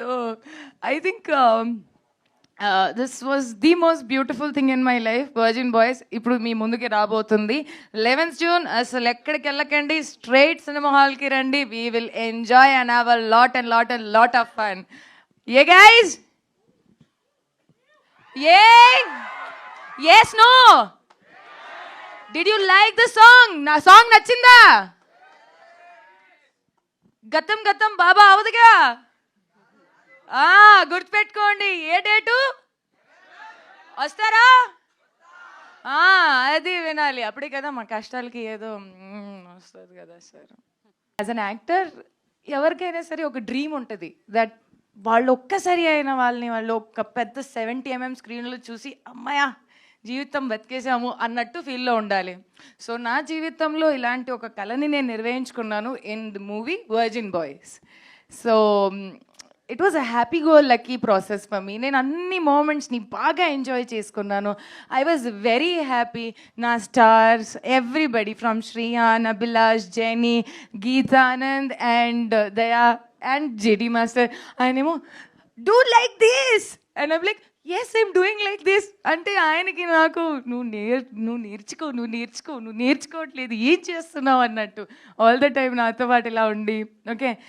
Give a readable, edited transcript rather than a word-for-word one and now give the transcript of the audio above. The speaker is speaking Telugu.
So I think this was the most beautiful thing in my life. Virgin boys ఇప్పుడు మీ ముందుకి రాబోతుంది 11th June. అసలు ఎక్కడికి వెళ్ళకండి, స్ట్రైట్ సినిమా హాల్కి రండి. We will enjoy and have a lot and lot and lot of fun. Hey guys? Yes no? Did you like the song? నా సాంగ్ నచ్చిందా? గతం గతం బాబా అవదుగా. గుర్తుపెట్టుకోండి. ఏ డేటు వస్తారా? అది వినాలి, అప్పుడే కదా మా కష్టాలకి ఏదో వస్తుంది కదా సార్. యాజ్ అన్ యాక్టర్ ఎవరికైనా సరే ఒక డ్రీమ్ ఉంటుంది దట్ వాళ్ళు ఒక్కసారి అయిన వాళ్ళు ఒక పెద్ద 70 mm స్క్రీన్లో చూసి అమ్మాయ జీవితం బతికేసాము అన్నట్టు ఫీల్లో ఉండాలి. సో నా జీవితంలో ఇలాంటి ఒక కళని నేను నిర్వహించుకున్నాను in the movie Virgin Boys. So it was a happy go lucky process for me. నేను అన్ని మూమెంట్స్ని బాగా ఎంజాయ్ చేసుకున్నాను. I was very happy. నా stars everybody from Shreyan, Abhilash, Jeni, Geetanand and Daya and JD master ఆయనేమో do like this and I'm like yes I'm doing like this అంటే ఆయనకి నాకు నువ్వు నేర్చుకోవట్లేదు, ఏం చేస్తున్నావు అన్నట్టు ఆల్ ద టైమ్ నాతో పాటు ఇలా ఉండి ఓకే